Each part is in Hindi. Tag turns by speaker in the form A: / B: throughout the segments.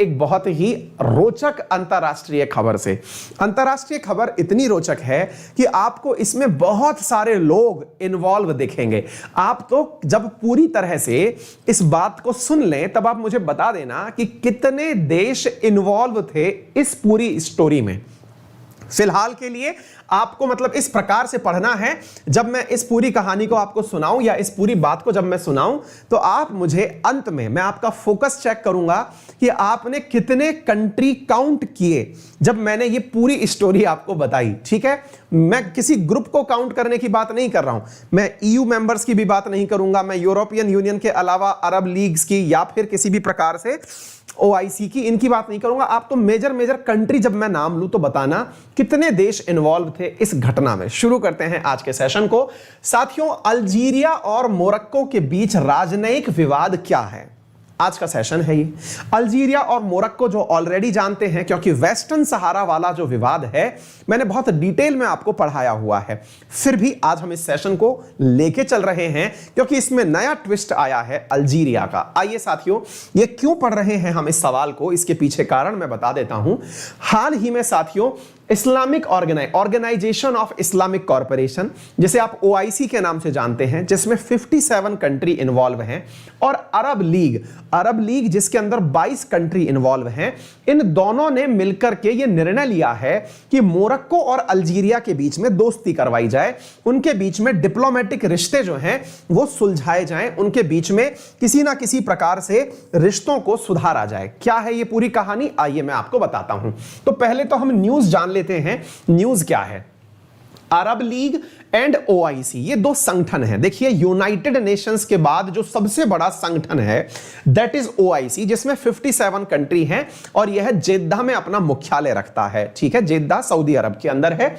A: एक बहुत ही रोचक अंतरराष्ट्रीय खबर से। अंतरराष्ट्रीय खबर इतनी रोचक है कि आपको इसमें बहुत सारे लोग इन्वॉल्व दिखेंगे। आप तो जब पूरी तरह से इस बात को सुन लें तब आप मुझे बता देना कि कितने देश इन्वॉल्व थे इस पूरी स्टोरी में। फिलहाल के लिए आपको मतलब इस प्रकार से पढ़ना है, जब मैं इस पूरी कहानी को आपको सुनाऊं या इस पूरी बात को जब मैं सुनाऊं तो आप मुझे अंत में मैं आपका फोकस चेक करूंगा कि आपने कितने कंट्री काउंट किए जब मैंने ये पूरी स्टोरी आपको बताई। ठीक है, मैं किसी ग्रुप को काउंट करने की बात नहीं कर रहा हूं, मैं ईयू मेंबर्स की भी बात नहीं करूंगा, मैं यूरोपियन यूनियन के अलावा अरब लीग्स की या फिर किसी भी प्रकार से OIC की, इनकी बात नहीं करूंगा। आप तो मेजर कंट्री जब मैं नाम लूं तो बताना कितने देश इन्वॉल्व थे इस घटना में। शुरू करते हैं आज के सेशन को। साथियों, अल्जीरिया और मोरक्को के बीच राजनयिक विवाद क्या है, आज का सेशन है ये। अल्जीरिया और मोरक्को जो ऑलरेडी जानते हैं, क्योंकि वेस्टर्न सहारा वाला जो विवाद है मैंने बहुत डिटेल में आपको पढ़ाया हुआ है, फिर भी आज हम इस सेशन को लेके चल रहे हैं क्योंकि इसमें नया ट्विस्ट आया है अल्जीरिया का। आइए साथियों, ये क्यों पढ़ रहे हैं हम इस सवाल को, इसके पीछे कारण मैं बता देता हूं। हाल ही में साथियों Islamic organization of Islamic corporation, जिसे आप OIC के नाम से जानते हैं, जिसमें 57 कंट्री इन्वॉल्व हैं, और अरब लीग जिसके अंदर 22 कंट्री इन्वॉल्व हैं, इन दोनों ने मिलकर के ये निर्णय लिया है कि मोरक्को और अल्जीरिया के बीच में दोस्ती करवाई जाए, उनके बीच में डिप्लोमेटिक रिश्ते जो हैं वो सुलझाए जाएं, उनके बीच में किसी ना किसी प्रकार से रिश्तों को सुधारा जाए। क्या है ये पूरी कहानी, आइए मैं आपको बताता हूं। तो पहले तो हम न्यूज जान लेते हैं। न्यूज क्या है? अरब लीग एंड OIC ये दो संगठन हैं। देखिए, यूनाइटेड नेशंस के बाद जो सबसे बड़ा संगठन है दैट इज OIC, जिसमें 57 कंट्री हैं और यह जेद्दा में अपना मुख्यालय रखता है। ठीक है, जेद्दा सऊदी अरब के अंदर है।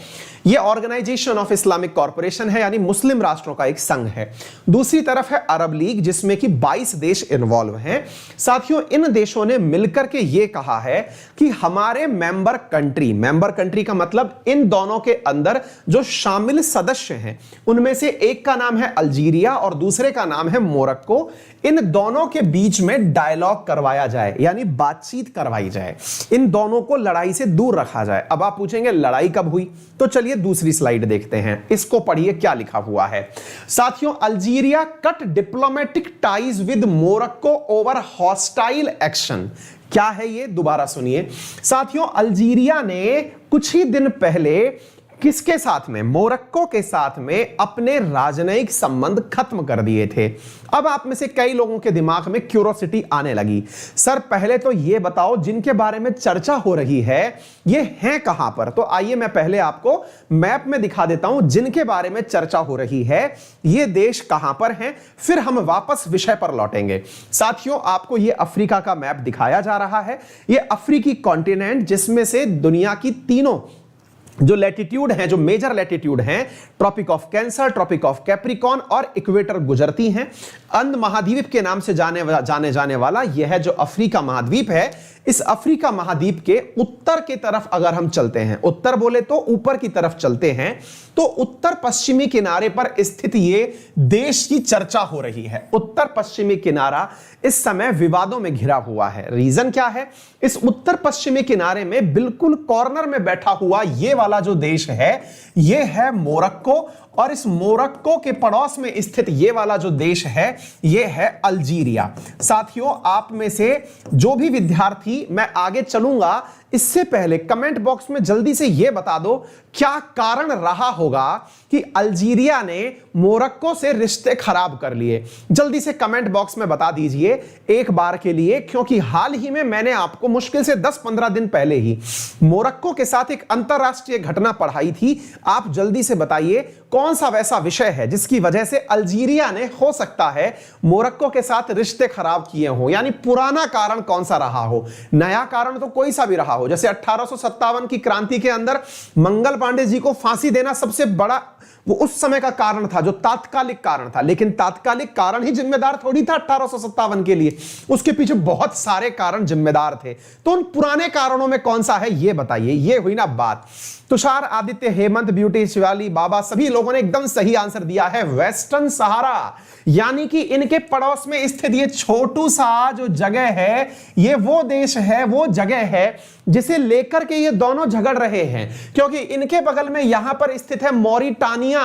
A: यह ऑर्गेनाइजेशन ऑफ इस्लामिक कॉर्पोरेशन है, यानी मुस्लिम राष्ट्रों का एक संघ है। दूसरी तरफ है अरब लीग, जिसमें कि 22 देश इन्वॉल्व हैं। साथियों, इन देशों ने मिलकर के यह कहा है कि हमारे मेंबर कंट्री का मतलब इन दोनों के अंदर जो शामिल सदस्य हैं उनमें से एक का नाम है अल्जीरिया और दूसरे का नाम है मोरक्को। इन दोनों के बीच में डायलॉग करवाया जाए, यानी बातचीत करवाई जाए, इन दोनों को लड़ाई से दूर रखा जाए। अब आप पूछेंगे लड़ाई कब हुई, तो चलिए दूसरी स्लाइड देखते हैं, इसको पढ़िए क्या लिखा हुआ है। साथियों, Algeria cut diplomatic ties with Morocco over hostile action. क्या है ये, दोबारा सुनिए साथियों। अल्जीरिया ने कुछ ही दिन पहले किसके साथ में, मोरक्को के साथ में अपने राजनयिक संबंध खत्म कर दिए थे। अब आप में से कई लोगों के दिमाग में क्यूरोसिटी आने लगी, सर पहले तो ये बताओ जिनके बारे में चर्चा हो रही है ये हैं कहां पर। तो आइए मैं पहले आपको मैप में दिखा देता हूं जिनके बारे में चर्चा हो रही है ये देश कहां पर हैं, फिर हम वापस विषय पर लौटेंगे। साथियों, आपको ये अफ्रीका का मैप दिखाया जा रहा है। ये अफ्रीकी कॉन्टिनेंट, जिसमें से दुनिया की तीनों जो लैटिट्यूड हैं, जो मेजर लैटिट्यूड हैं, Tropic of Cancer, Tropic of Capricorn और इक्वेटर गुजरती हैं। अंध महाद्वीप के नाम से जाने जाने वाला यह जो अफ्रीका महाद्वीप है, इस अफ्रीका महाद्वीप के उत्तर की तरफ अगर हम चलते हैं, उत्तर बोले तो ऊपर की तरफ चलते हैं, तो उत्तर पश्चिमी किनारे पर स्थित ये देश की चर्चा हो रही है। उत्तर पश्चिमी किनारा इस समय विवादों में घिरा हुआ है। रीजन क्या है? इस उत्तर पश्चिमी किनारे में बिल्कुल कॉर्नर में बैठा हुआ ये वाला जो देश है ये है मोरक्को, और इस मोरक्को के पड़ोस में स्थित ये वाला जो देश है ये है अल्जीरिया। साथियों, आप में से जो भी विद्यार्थी, मैं आगे चलूंगा इससे पहले कमेंट बॉक्स में जल्दी से यह बता दो क्या कारण रहा होगा कि अल्जीरिया ने मोरक्को से रिश्ते खराब कर लिए। जल्दी से कमेंट बॉक्स में बता दीजिए एक बार के लिए, क्योंकि हाल ही में मैंने आपको मुश्किल से 10-15 दिन पहले ही मोरक्को के साथ एक अंतरराष्ट्रीय घटना पढ़ाई थी। आप जल्दी से बताइए कौन सा वैसा विषय है जिसकी वजह से अल्जीरिया ने हो सकता है मोरक्को के साथ रिश्ते खराब किए हो, यानी पुराना कारण कौन सा रहा हो, नया कारण तो कोई सा भी रहा हो। जैसे 1857 की क्रांति के अंदर मंगल पांडे जी को फांसी देना सबसे बड़ा वो उस समय का कारण था, जो तात्कालिक कारण था, लेकिन तात्कालिक कारण ही जिम्मेदार थोड़ी था 1857 के लिए, उसके पीछे बहुत सारे कारण जिम्मेदार थे। तो उन पुराने कारणों में कौन सा है ये बताइए। ये हुई ना बात। तुषार, आदित्य, हेमंत, ब्यूटी, शिवाली, बाबा, सभी लोगों ने एकदम सही आंसर दिया है, वेस्टर्न सहारा। यानी कि इनके पड़ोस में स्थित ये छोटू सा जो जगह है, ये वो देश है, वो जगह है जिसे लेकर के ये दोनों झगड़ रहे हैं, क्योंकि इनके बगल में यहां पर स्थित है मॉरिटानिया।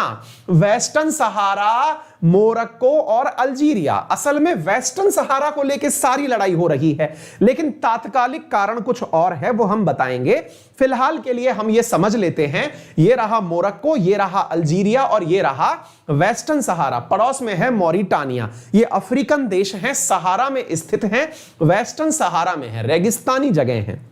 A: वेस्टर्न सहारा, मोरक्को और अल्जीरिया। असल में वेस्टर्न सहारा को लेकर सारी लड़ाई हो रही है, लेकिन तात्कालिक कारण कुछ और है, वो हम बताएंगे। फिलहाल के लिए हम ये समझ लेते हैं, ये रहा मोरक्को, ये रहा अल्जीरिया और ये रहा वेस्टर्न सहारा। पड़ोस में है मॉरिटानिया। ये अफ्रीकन देश हैं, सहारा में स्थित हैं, वेस्टर्न सहारा में है, रेगिस्तानी जगह हैं।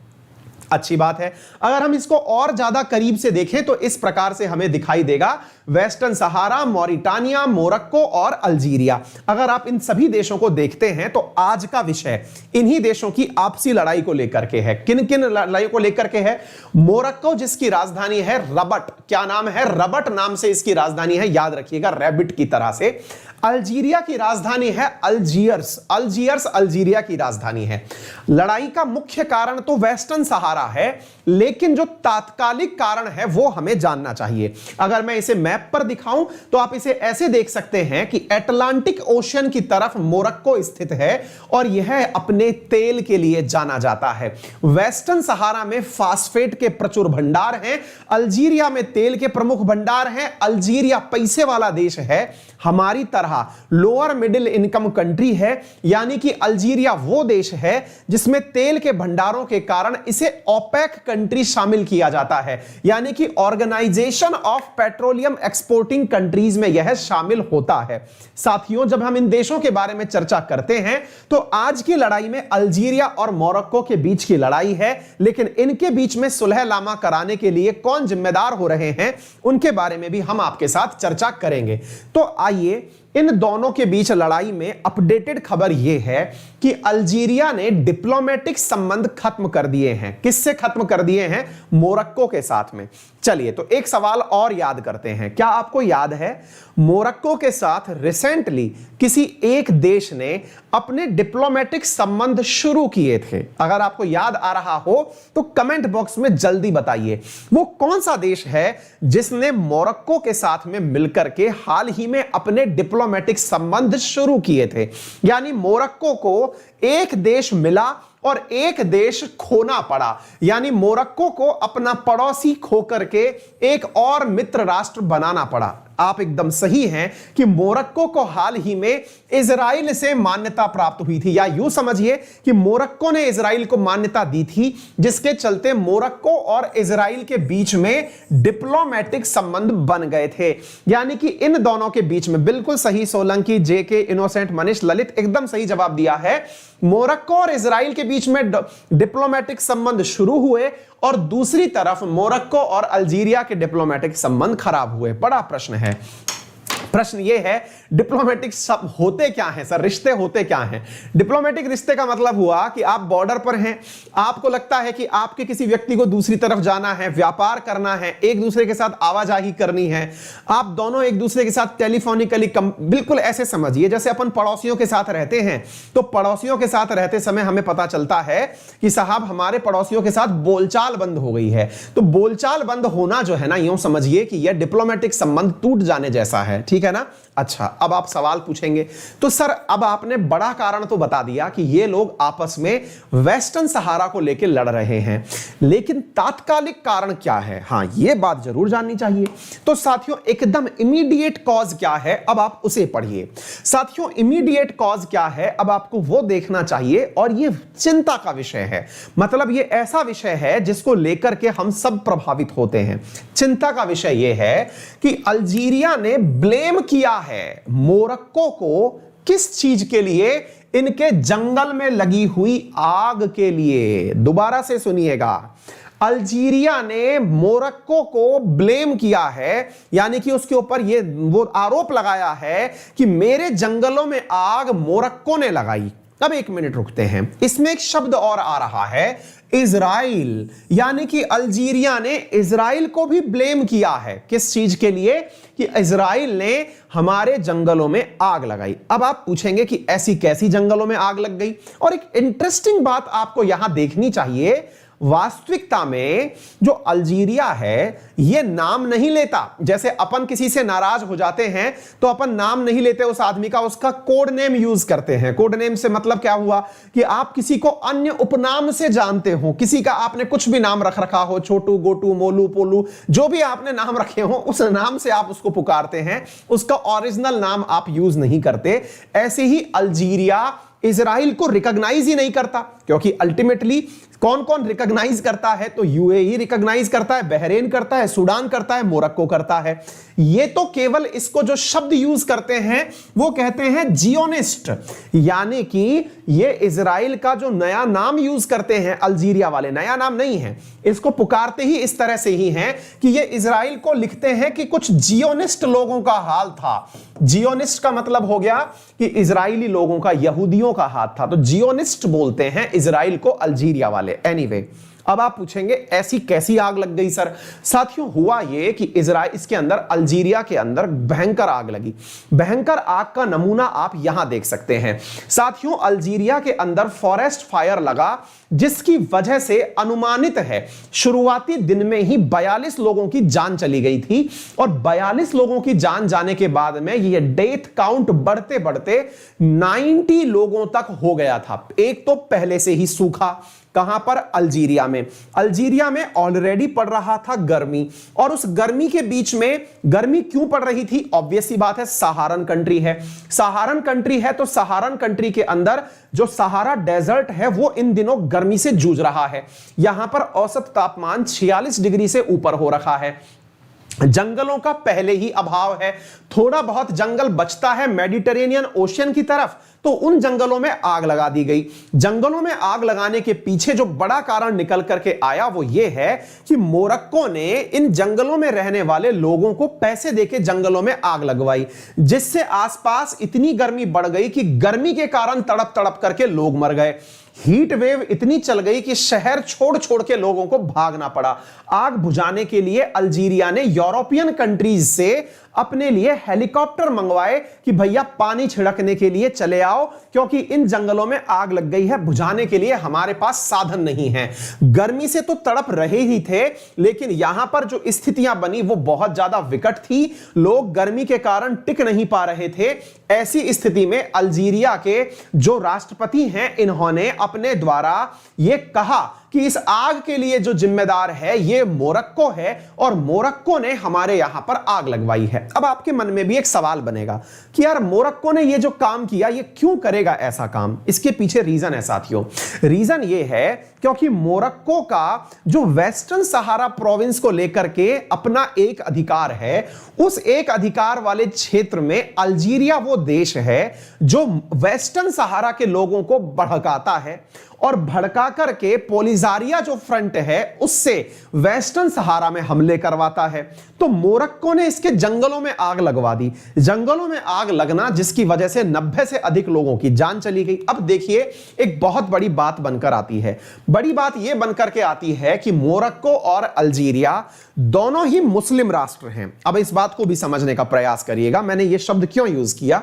A: अच्छी बात है। अगर हम इसको और ज्यादा करीब से देखें तो इस प्रकार से हमें दिखाई देगा, वेस्टर्न सहारा, मॉरिटानिया, मोरक्को और अल्जीरिया। अगर आप इन सभी देशों को देखते हैं तो आज का विषय इन्हीं देशों की आपसी लड़ाई को लेकर के है। किन किन लड़ाई को लेकर के है? मोरक्को, जिसकी राजधानी है रबट। क्या नाम है? रबट नाम से इसकी राजधानी है, याद रखिएगा, रैबिट की तरह से। अल्जीरिया की राजधानी है अल्जीयर्स। अल्जीयर्स अल्जीरिया की राजधानी है। लड़ाई का मुख्य कारण तो वेस्टर्न सहारा है, लेकिन जो तात्कालिक कारण है वो हमें जानना चाहिए। अगर मैं इसे मैप पर दिखाऊं तो आप इसे ऐसे देख सकते हैं कि अटलांटिक ओशियन की तरफ मोरक्को स्थित है और यह अपने तेल के लिए जाना जाता है। वेस्टर्न सहारा में फास्फेट के प्रचुर भंडार हैं, अल्जीरिया में तेल के प्रमुख भंडार हैं। अल्जीरिया पैसे वाला देश है, हमारी तरह लोअर मिडिल इनकम कंट्री है, यानी कि अल्जीरिया वो देश है जिसमें तेल के भंडारों के कारण इसे ओपेक कंट्री शामिल किया जाता है, यानी कि organization of petroleum exporting countries में यह शामिल होता है। साथियों, जब हम इन देशों के बारे में चर्चा करते हैं तो आज की लड़ाई में अल्जीरिया और मोरक्को के बीच की लड़ाई है, लेकिन इनके बीच में सुलह-लामा कराने के लिए कौन जिम्मेदार हो रहे हैं उनके बारे में भी हम आपके साथ चर्चा करेंगे। तो आइए, इन दोनों के बीच लड़ाई में अपडेटेड खबर यह है कि अल्जीरिया ने डिप्लोमेटिक संबंध खत्म कर दिए हैं। किससे खत्म कर दिए हैं? मोरक्को के साथ में। चलिए, तो एक सवाल और याद करते हैं। क्या आपको याद है मोरक्को के साथ रिसेंटली किसी एक देश ने अपने डिप्लोमेटिक संबंध शुरू किए थे? अगर आपको याद आ रहा हो तो कमेंट बॉक्स में जल्दी बताइए, वो कौन सा देश है जिसने मोरक्को के साथ में मिलकर के हाल ही में अपने डिप्लोमेटिक संबंध शुरू किए थे। यानी मोरक्को को एक देश मिला और एक देश खोना पड़ा, यानी मोरक्को को अपना पड़ोसी खो करके एक और मित्र राष्ट्र बनाना पड़ा। आप एकदम सही हैं कि मोरक्को को हाल ही में इजराइल से मान्यता प्राप्त हुई थी, या यूं समझिए कि मोरक्को ने इजराइल को मान्यता दी थी, जिसके चलते मोरक्को और इजराइल के बीच में डिप्लोमेटिक संबंध बन गए थे। यानी कि इन दोनों के बीच में, बिल्कुल सही सोलंकी, जेके, इनोसेंट, मनीष, ललित, एकदम सही जवाब दिया है। मोरक्को और इजराइल के बीच में डिप्लोमेटिक संबंध शुरू हुए और दूसरी तरफ मोरक्को और अल्जीरिया के डिप्लोमेटिक संबंध खराब हुए। बड़ा प्रश्न है। प्रश्न यह है, डिप्लोमेटिक सब होते क्या हैं सर? रिश्ते होते क्या हैं? डिप्लोमेटिक रिश्ते का मतलब हुआ कि आप बॉर्डर पर हैं, आपको लगता है कि आपके किसी व्यक्ति को दूसरी तरफ जाना है, व्यापार करना है, एक दूसरे के साथ आवाजाही करनी है, आप दोनों एक दूसरे के साथ टेलीफोनिकली, बिल्कुल ऐसे समझिए जैसे अपन पड़ोसियों के साथ रहते हैं। तो पड़ोसियों के साथ रहते समय हमें पता चलता है कि साहब हमारे पड़ोसियों के साथ बोलचाल बंद हो गई है। तो बोलचाल बंद होना जो है ना, यूं समझिए कि यह डिप्लोमेटिक संबंध टूट जाने जैसा है। ठीक है ना? अच्छा, अब आप सवाल पूछेंगे तो सर अब आपने बड़ा कारण तो बता दिया कि ये लोग आपस में वेस्टर्न सहारा को लेकर लड़ रहे हैं, लेकिन तात्कालिक कारण क्या है? हां, ये बात जरूर जाननी चाहिए। तो साथियों, एकदम इमीडिएट कॉज क्या है, अब आप उसे पढ़िए। साथियों, इमीडिएट कॉज क्या है, अब आपको वो देखना चाहिए, और ये चिंता का विषय है। मतलब ये ऐसा विषय है जिसको लेकर के हम सब प्रभावित होते हैं। चिंता का विषय यह है कि अल्जीरिया ने ब्लेम किया है मोरक्को को किस चीज के लिए? इनके जंगल में लगी हुई आग के लिए। दोबारा से सुनिएगा, अल्जीरिया ने मोरक्को को ब्लेम किया है, यानी कि उसके ऊपर ये वो आरोप लगाया है कि मेरे जंगलों में आग मोरक्को ने लगाई। अब एक मिनट रुकते हैं, इसमें एक शब्द और आ रहा है, इजराइल। यानी कि अल्जीरिया ने इजराइल को भी ब्लेम किया है। किस चीज के लिए? कि इजराइल ने हमारे जंगलों में आग लगाई। अब आप पूछेंगे कि ऐसी कैसी जंगलों में आग लग गई? और एक इंटरेस्टिंग बात आपको यहां देखनी चाहिए, वास्तविकता में जो अल्जीरिया है ये नाम नहीं लेता। जैसे अपन किसी से नाराज हो जाते हैं तो अपन नाम नहीं लेते उस आदमी का, उसका कोड नेम यूज करते हैं। कोड नेम से मतलब क्या हुआ कि आप किसी को अन्य उपनाम से जानते हो, किसी का आपने कुछ भी नाम रख रखा हो, छोटू, गोटू, मोलू, पोलू, जो भी आपने नाम रखे हो उस नाम से आप उसको पुकारते हैं, उसका ओरिजिनल नाम आप यूज नहीं करते। ऐसे ही अल्जीरिया इजराइल को रिकॉग्नाइज ही नहीं करता, क्योंकि अल्टीमेटली कौन कौन रिकॉग्नाइज करता है? तो यूएई रिकॉग्नाइज करता है, बहरीन करता है, सूडान करता है, मोरक्को करता है। ये तो केवल इसको जो शब्द यूज करते हैं वो कहते हैं जियोनिस्ट, यानी कि ये इजराइल का जो नया नाम यूज करते हैं अल्जीरिया वाले, नया नाम नहीं है, इसको पुकारते ही इस तरह से ही हैं कि ये इजराइल को लिखते हैं कि कुछ जियोनिस्ट लोगों का हाल था। जियोनिस्ट का मतलब हो गया कि इजराइली लोगों का, यहूदियों का हाथ था, तो जियोनिस्ट बोलते हैं इजराइल को अल्जीरिया वाले। एनीवे, अब आप पूछेंगे ऐसी कैसी आग लग गई सर? साथियों, हुआ ये कि इजराइल, इसके अंदर अल्जीरिया के अंदर भयंकर आग लगी। भयंकर आग का नमूना आप यहां देख सकते हैं। साथियों, अल्जीरिया के अंदर फॉरेस्ट फायर लगा, जिसकी वजह से अनुमानित है शुरुआती दिन में ही 42 लोगों की जान चली गई थी, और 42 लोगों की जान जाने के बाद में ये डेथ काउंट बढ़ते बढ़ते 90 लोगों तक हो गया था। एक तो पहले से ही सूखा, कहां पर? अल्जीरिया में। अल्जीरिया में ऑलरेडी पड़ रहा था गर्मी, और उस गर्मी के बीच में, गर्मी क्यों पड़ रही थी? ऑब्वियस सी बात है, सहारन कंट्री है। सहारन कंट्री है तो सहारन कंट्री के अंदर जो सहारा डेजर्ट है वो इन दिनों गर्मी से जूझ रहा है। यहां पर औसत तापमान 46 डिग्री से ऊपर हो रखा है। जंगलों का पहले ही अभाव है, थोड़ा बहुत जंगल बचता है मेडिटेरेनियन ओशियन की तरफ, तो उन जंगलों में आग लगा दी गई। जंगलों में आग लगाने के पीछे जो बड़ा कारण निकल करके आया वो ये है कि मोरक्को ने इन जंगलों में रहने वाले लोगों को पैसे देके जंगलों में आग लगवाई, जिससे आसपास इतनी गर्मी बढ़ गई कि गर्मी के कारण तड़प तड़प करके लोग मर गए। हीट वेव इतनी चल गई कि शहर छोड़ छोड़ के लोगों को भागना पड़ा। आग बुझाने के लिए अल्जीरिया ने यूरोपियन कंट्रीज से अपने लिए हेलीकॉप्टर मंगवाए कि भैया पानी छिड़कने के लिए चले आओ, क्योंकि इन जंगलों में आग लग गई है, बुझाने के लिए हमारे पास साधन नहीं है। गर्मी से तो तड़प रहे ही थे, लेकिन यहां पर जो स्थितियां बनी वो बहुत ज्यादा विकट थी। लोग गर्मी के कारण टिक नहीं पा रहे थे। ऐसी स्थिति में अल्जीरिया के जो राष्ट्रपति हैं, इन्होंने अपने द्वारा यह कहा कि इस आग के लिए जो जिम्मेदार है ये मोरक्को है, और मोरक्को ने हमारे यहां पर आग लगवाई है। अब आपके मन में भी एक सवाल बनेगा कि यार मोरक्को ने ये जो काम किया ये क्यों करेगा ऐसा काम? इसके पीछे रीजन है साथियों। रीजन ये है क्योंकि मोरक्को का जो वेस्टर्न सहारा प्रोविंस को लेकर के अपना एक अधिकार है, उस एक अधिकार वाले क्षेत्र में अल्जीरिया वो देश है जो वेस्टर्न सहारा के लोगों को भड़काता है, और भड़का करके पोलिसारिया जो फ्रंट है उससे वेस्टर्न सहारा में हमले करवाता है। तो मोरक्को ने इसके जंगलों में आग लगवा दी। जंगलों में आग लगना जिसकी वजह से 90 से अधिक लोगों की जान चली गई। अब देखिए, एक बहुत बड़ी बात बनकर आती है। बड़ी बात यह बनकर के आती है कि मोरक्को और अल्जीरिया दोनों ही मुस्लिम राष्ट्र हैं। अब इस बात को भी समझने का प्रयास करिएगा, मैंने यह शब्द क्यों यूज किया,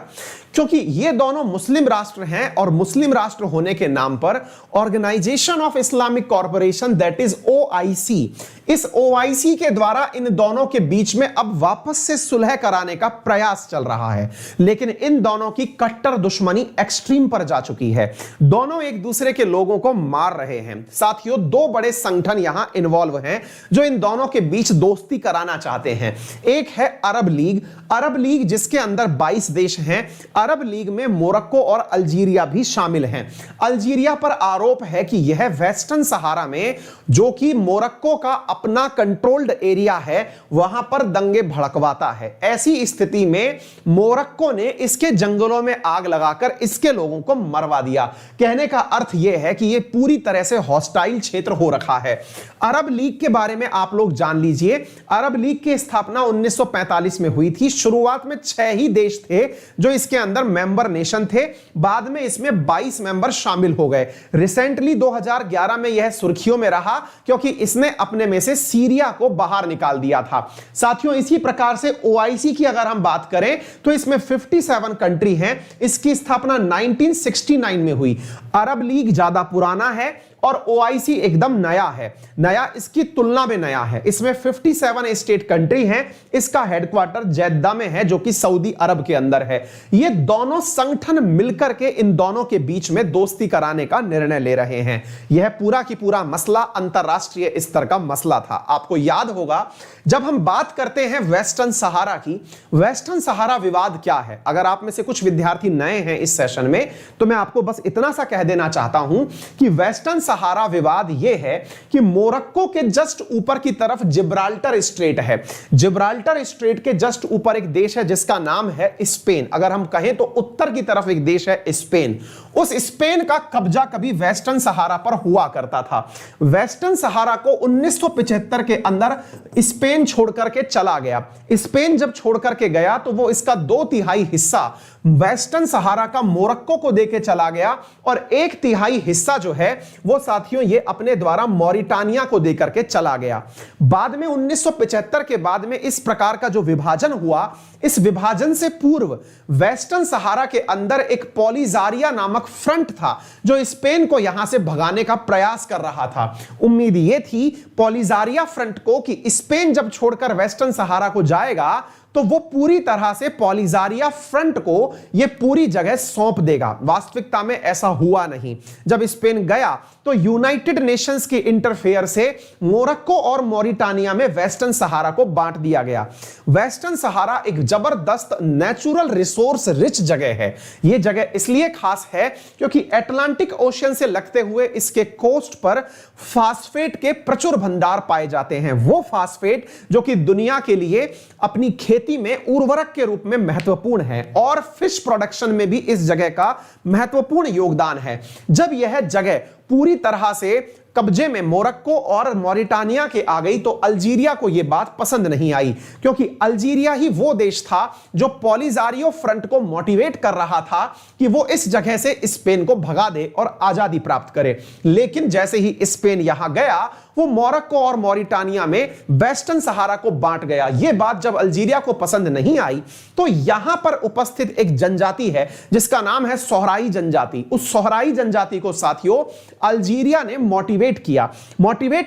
A: क्योंकि ये दोनों मुस्लिम राष्ट्र हैं, और मुस्लिम राष्ट्र होने के नाम पर organization of Islamic corporation, that is OIC, इस OIC के द्वारा इन दोनों के बीच में अब वापस से सुलह कराने का प्रयास चल रहा है। लेकिन इन दोनों की कट्टर दुश्मनी एक्सट्रीम पर जा चुकी है। दोनों एक दूसरे के लोगों को मार रहे हैं। साथियों, दो बड़े संगठन यहां इन्वॉल्व हैं जो इन दोनों के बीच दोस्ती कराना चाहते हैं। एक है अरब लीग। अरब लीग जिसके अंदर 22 देश हैं। अरब लीग में मोरक्को और अल्जीरिया भी शामिल हैं। अल्जीरिया पर आरोप है कि यह वेस्टर्न सहारा में, जो कि मोरक्को का अपना कंट्रोल्ड एरिया है, वहां पर दंगे भड़कवाता है। ऐसी स्थिति में मोरक्को ने इसके जंगलों में आग लगाकर इसके लोगों को मरवा दिया। कहने का अर्थ यह है कि यह पूरी तरह से हॉस्टाइल क्षेत्र हो रखा है। अरब लीग के बारे में आप लोग जान लीजिए। अरब लीग की स्थापना 1945 में हुई थी। शुरुआत में 6 ही देश थे जो इसके अंदर मेंबर नेशन थे। बाद में इसमें 22 मेंबर शामिल हो गए। रिसेंटली 2011 में यह सुर्खियों में रहा क्योंकि इसने अपने में से सीरिया को बाहर निकाल दिया था। साथियों, इसी प्रकार से ओआईसी की अगर हम बात करें तो इसमें 57 कंट्री हैं। इसकी स्थापना 1969 में हुई। अरब लीग ज्यादा पुराना है और ओआईसी एकदम नया है। नया इसकी तुलना में नया है। इसमें 57 स्टेट कंट्री हैं। इसका हेडक्वार्टर जेद्दा में है जो कि सऊदी अरब के अंदर है। ये दोनों संगठन मिलकर के इन दोनों के बीच में दोस्ती कराने का निर्णय ले रहे हैं। यह पूरा की पूरा मसला अंतरराष्ट्रीय स्तर का मसला था। आपको याद होगा जब हम बात करते हैं वेस्टर्न सहारा की, वेस्टर्न सहारा विवाद क्या है? अगर आप में से कुछ विद्यार्थी नए हैं इस सेशन में तो मैं आपको बस इतना सा कह देना चाहता हूं कि वेस्टर्न सहारा विवाद यह है कि मोरक्को के जस्ट ऊपर की तरफ जिब्राल्टर स्ट्रेट है। जिब्राल्टर स्ट्रेट के जस्ट ऊपर एक देश है जिसका नाम है स्पेन। अगर हम कहें तो उत्तर की तरफ एक देश है स्पेन। उस स्पेन का कब्जा कभी वेस्टर्न सहारा पर हुआ करता था। वेस्टर्न सहारा को 1975 के अंदर स्पेन छोड़ करके चला गया। स्पेन जब छोड़ करके गया तो वो इसका 2/3 हिस्सा वेस्टर्न सहारा का मोरक्को को देके चला गया और 1/3 हिस्सा जो है वो साथियों ये अपने द्वारा मॉरिटानिया को देकर के चला गया। बाद में 1975 के बाद में इस प्रकार का जो विभाजन हुआ, इस विभाजन से पूर्व वेस्टर्न सहारा के अंदर एक पॉलिजारिया नामक फ्रंट था जो स्पेन को यहां से भगाने का प्रयास कर रहा था। उम्मीद यह थी पॉलिजारिया फ्रंट को कि स्पेन जब छोड़कर वेस्टर्न सहारा को जाएगा तो वो पूरी तरह से पॉलिजारिया फ्रंट को ये पूरी जगह सौंप देगा। वास्तविकता में ऐसा हुआ नहीं। जब स्पेन गया तो यूनाइटेड नेशंस के इंटरफेयर से मोरक्को और मॉरिटानिया में वेस्टर्न सहारा को बांट दिया गया। वेस्टर्न सहारा एक जबरदस्त नेचुरल रिसोर्स रिच जगह है। यह जगह इसलिए खास है क्योंकि अटलांटिक ओशियन से लगते हुए इसके कोस्ट पर फास्फेट के प्रचुर भंडार पाए जाते हैं। वो फास्फेट जो कि दुनिया के लिए अपनी खेती में उर्वरक के रूप में महत्वपूर्ण है और फिश प्रोडक्शन में भी इस जगह का महत्वपूर्ण योगदान है। जब यह जगह पूरी तरह से कब्जे में मोरक्को और मॉरिटानिया के आ गई तो अल्जीरिया को यह बात पसंद नहीं आई क्योंकि अल्जीरिया ही वो देश था जो पॉलिजारियो फ्रंट को मोटिवेट कर रहा था कि वो इस जगह से स्पेन को भगा दे और आजादी प्राप्त करे। लेकिन जैसे ही स्पेन यहां गया वो मोरक्को और मॉरिटानिया में वेस्टर्न सहारा को बांट गया। यह बात जब अल्जीरिया को पसंद नहीं आई तो यहां पर उपस्थित एक जनजाति है जिसका नाम है सोहराई जनजाति। उस सोहराई जनजाति को साथियों अल्जीरिया ने मोटिवेट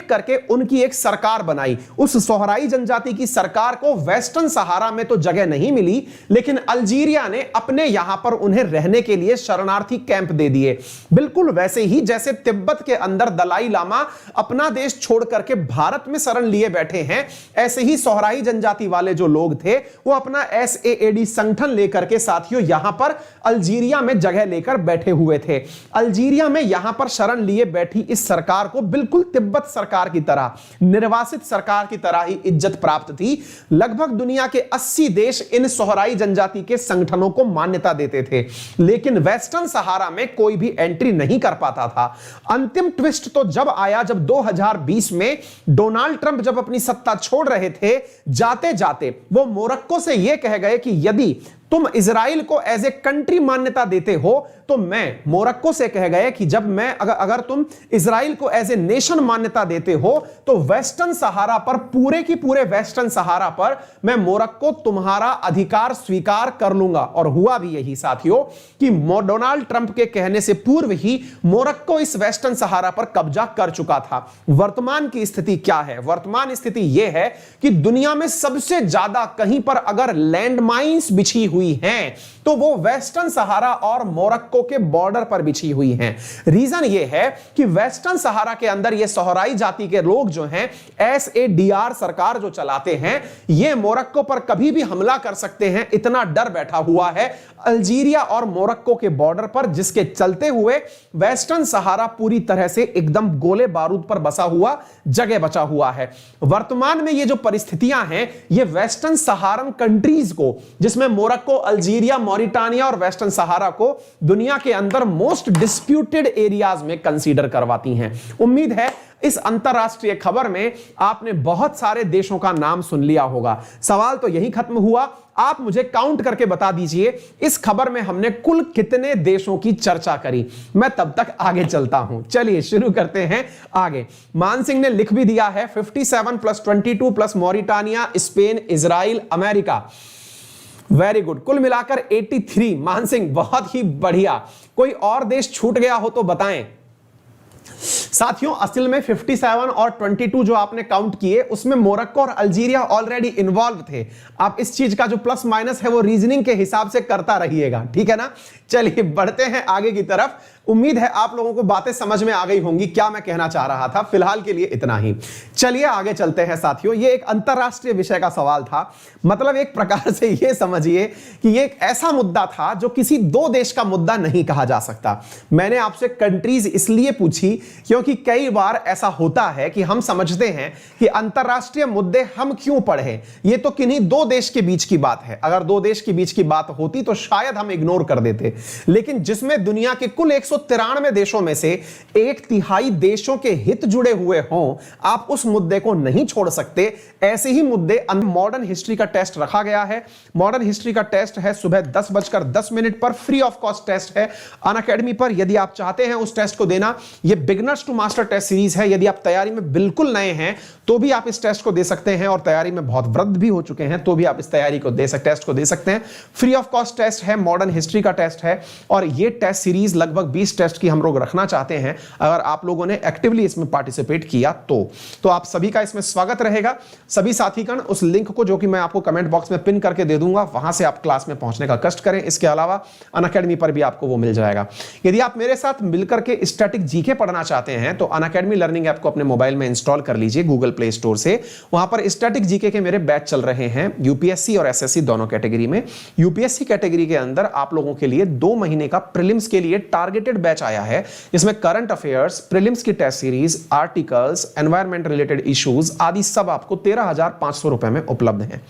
A: करके उनकी एक सरकार बनाई। उस सोहराई जनजाति की सरकार को वेस्टर्न सहारा में तो जगह नहीं मिली लेकिन अल्जीरिया ने अपने यहां पर उन्हें रहने के लिए शरणार्थी कैंप दे दिए। बिल्कुल वैसे ही जैसे तिब्बत के अंदर दलाई लामा अपना देश छोड़ करके भारत में शरण लिए बैठे हैं, ऐसे ही सोहराई जनजाति वाले जो लोग थे वो अपना SAAD संगठन लेकर के साथियों यहां पर अल्जीरिया में जगह लेकर बैठे हुए थे। अल्जीरिया में यहां पर शरण लिए बैठी इस सरकार को बिल्कुल तिब्बत सरकार की तरह, निर्वासित सरकार की तरह ही इज्जत प्राप्त थी। लगभग दुनिया के 80 देश इन सोहराई जनजाति के संगठनों को मान्यता देते थे लेकिन वेस्टर्न सहारा में कोई भी एंट्री नहीं कर पाता था। अंतिम ट्विस्ट तो जब आया जब 2020 में डोनाल्ड ट्रंप जब अपनी सत्ता छोड़ रहे थे, जाते जाते वो मोरक्को से यह कह गए कि यदि तुम इजराइल को एज ए कंट्री मान्यता देते हो तो मैं मोरक्को से कह गए कि जब मैं अगर तुम इजराइल को एज ए नेशन मान्यता देते हो तो वेस्टर्न सहारा पर, पूरे की पूरे वेस्टर्न सहारा पर मैं मोरक्को तुम्हारा अधिकार स्वीकार कर लूंगा। और हुआ भी यही साथियों कि डोनाल्ड ट्रंप के कहने से पूर्व ही मोरक्को इस वेस्टर्न सहारा पर कब्जा कर चुका था। वर्तमान की स्थिति क्या है? वर्तमान स्थिति यह है कि दुनिया में सबसे ज्यादा कहीं पर अगर लैंडमाइंस बिछी हुई हैं तो वो वेस्टर्न सहारा और मोरक्को के बॉर्डर पर बिछी हुई हैं। रीजन ये है कि वेस्टर्न सहारा के अंदर ये सोहराई जाति के लोग जो हैं, SADR सरकार जो चलाते हैं, ये मोरक्को पर कभी भी हमला कर सकते हैं, इतना डर बैठा हुआ है अल्जीरिया और मोरक्को के बॉर्डर पर, जिसके चलते हुए वेस्टर्न सहारा पूरी तरह से एकदम गोले बारूद पर बसा हुआ जगह बचा हुआ है। वर्तमान में ये जो परिस्थितियां हैं ये वेस्टर्न सहारन कंट्रीज को, जिसमें मोरक्को मोरक्को, अल्जीरिया, मॉरिटानिया और वेस्टर्न सहारा को दुनिया के अंदर मोस्ट डिस्प्यूटेड एरियाज में कंसीडर करवाती हैं। उम्मीद है इस अंतरराष्ट्रीय खबर में आपने बहुत सारे देशों का नाम सुन लिया होगा। सवाल तो यही खत्म हुआ, आप मुझे काउंट करके बता दीजिए इस खबर में हमने कुल कितने देशों की चर्चा करी। मैं तब तक आगे चलता हूं। चलिए शुरू करते हैं आगे। मान सिंह ने लिख भी दिया है 57 plus 22 plus Mauritania, Spain, Israel, America. Very good, कुल मिलाकर 83। मान सिंह बहुत ही बढ़िया। कोई और देश छूट गया हो तो बताएं। साथियों असल में 57 और 22 जो आपने काउंट किए उसमें मोरक्को और अल्जीरिया ऑलरेडी इन्वॉल्व थे। आप इस चीज का जो प्लस माइनस है वो रीजनिंग के हिसाब से करता रहिएगा, ठीक है ना। चलिए बढ़ते हैं आगे की तरफ। उम्मीद है आप लोगों को बातें समझ में आ गई होंगी क्या मैं कहना चाह रहा था। फिलहाल के लिए इतना ही। चलिए आगे चलते हैं साथियों। ये एक अंतरराष्ट्रीय विषय का सवाल था, मतलब एक प्रकार से ये समझिए कि ये एक ऐसा मुद्दा था जो किसी दो देश का मुद्दा नहीं कहा जा सकता। मैंने आपसे कंट्रीज इसलिए पूछी क्योंकि कई बार ऐसा होता है कि हम समझते हैं कि अंतरराष्ट्रीय मुद्दे हम क्यों पढ़ें, ये तो किन्हीं दो देश के बीच की बात है। अगर दो देश के बीच की बात होती तो शायद हम इग्नोर कर देते, लेकिन जिसमें दुनिया के कुल 193 देशों में से 1/3 देशों के हित जुड़े हुए हों, आप उस मुद्दे को नहीं छोड़ सकते। ऐसे ही मुद्दे मॉडर्न हिस्ट्री का टेस्ट रखा गया है। मॉडर्न हिस्ट्री का टेस्ट है सुबह 10:10 पर, फ्री ऑफ कॉस्ट टेस्ट है अनअकैडमी पर। यदि आप चाहते हैं उस टेस्ट को देना, यह beginners to master test series है। यदि आप तैयारी में बिल्कुल नए हैं तो भी आप इस टेस्ट को दे सकते हैं, और तैयारी में बहुत वृद्ध भी हो चुके हैं तो भी आप इस तैयारी को टेस्ट को दे सकते हैं। फ्री ऑफ कॉस्ट टेस्ट है, मॉडर्न हिस्ट्री का टेस्ट है, और यह टेस्ट सीरीज लगभग 20 टेस्ट की हम लोग रखना चाहते हैं। अगर आप लोगों ने एक्टिवली इसमें पार्टिसिपेट किया तो आप सभी का इसमें स्वागत रहेगा। सभी साथीगण उस लिंक को, जो कि मैं आपको कमेंट बॉक्स में पिन करके दे दूंगा, वहां से आप क्लास में पहुंचने का कष्ट करें। इसके अलावा अनअकैडमी पर भी आपको वो मिल जाएगा। यदि आप मेरे साथ मिलकर के स्टैटिक जीके पढ़ना चाहते हैं तो अनअकैडमी लर्निंग ऐप को अपने मोबाइल में इंस्टॉल कर लीजिए गूगल प्ले स्टोर से। वहां पर स्टैटिक जीके के मेरे बैच चल रहे हैं, यूपीएससी और एसएससी दोनों कैटेगरी में। यूपीएससी कैटेगरी के अंदर आप लोगों के लिए 2 महीने का प्रीलिम्स के लिए टारगेटेड बैच आया है, जिसमें करंट अफेयर्स, प्रीलिम्स की test series, articles, environment related issues आदि सब आपको 13,500 रुपए में उपलब्ध हैं।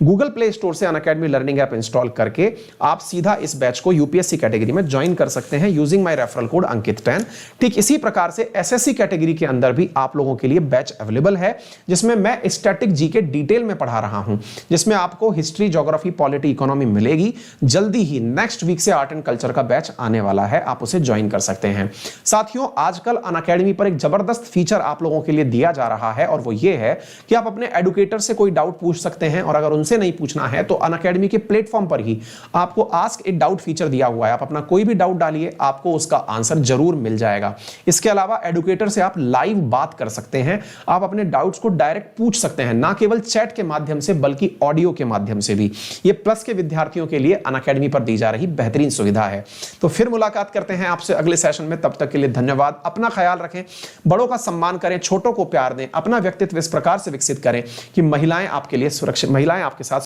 A: गूगल प्ले स्टोर से अनअकैडमी लर्निंग ऐप इंस्टॉल करके आप सीधा इस बैच को यूपीएससी कैटेगरी में ज्वाइन कर सकते हैं यूजिंग माय रेफरल कोड अंकित10। ठीक इसी प्रकार से एसएससी कैटेगरी के अंदर भी आप लोगों के लिए बैच अवेलेबल है, जिसमें मैं स्टैटिक जीके डिटेल में पढ़ा रहा हूं, जिसमें आपको हिस्ट्री, ज्योग्राफी, पॉलिटी, इकोनॉमी मिलेगी। जल्दी ही नेक्स्ट वीक से आर्ट एंड कल्चर का बैच आने वाला है, आप उसे ज्वाइन कर सकते हैं। साथियों आजकल अनअकैडमी पर एक जबरदस्त फीचर आप लोगों के लिए दिया जा रहा है, और वो ये है कि आप अपने एडुकेटर से कोई डाउट पूछ सकते हैं, और अगर उनसे नहीं पूछना है तो अनअकैडमी के प्लेटफॉर्म पर ही आपको आस्क ए डाउट फीचर दिया हुआ है। आप अपना कोई भी डाउट डालिए, आपको उसका आंसर जरूर मिल जाएगा। इसके अलावा एडुकेटर से आप लाइव बात कर सकते हैं, आप अपने डाउट्स को डायरेक्ट पूछ सकते हैं, ना केवल चैट के माध्यम से बल्कि ऑडियो के माध्यम से भी। ये प्लस के विद्यार्थियों के लिए अनअकैडमी पर दी जा रही बेहतरीन सुविधा है। तो फिर मुलाकात करते हैं आपसे अगले सेशन में, तब तक के लिए धन्यवाद। अपना ख्याल रखें, बड़ों का सम्मान करें, छोटों को प्यार दें, अपना व्यक्तित्व इस प्रकार से विकसित करें कि महिलाएं आपके लिए सुरक्षित, महिलाएं आपके साथ